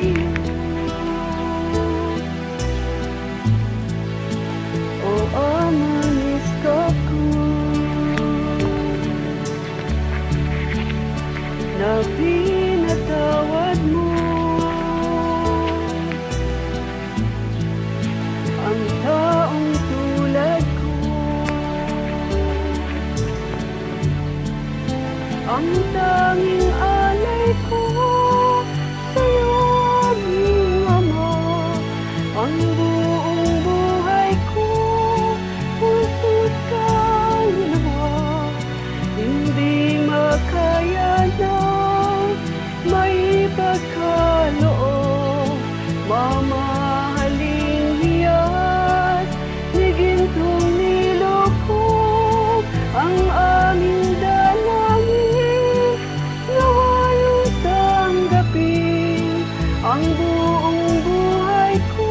iyo. O amang iskako na pinatawad mo ang taong tulad ko. Ang tanging alay ko sa'yo, aming Ama, ang buong buhay ko, puso't kaluluwa, hindi makaya na may pagkaloob, mamahaling hiyas, ni gintong nilokob, ang aming dalangin, nawa iyong tanggapin, ang buong buhay ko,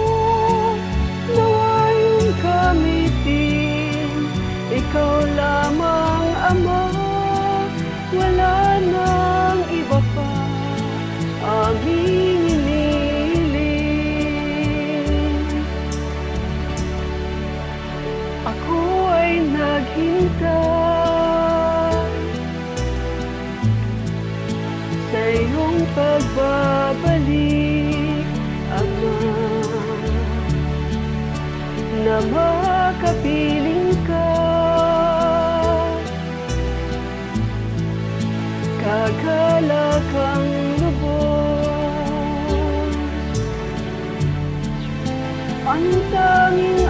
nawa iyong gamitin, ikaw lamang Ama, wala nang iba pa aming iniling. Ako ay naghintay sa iyong pagbabalik, Ama, na makapiling ka. Kagalak ang lubos, ang tanging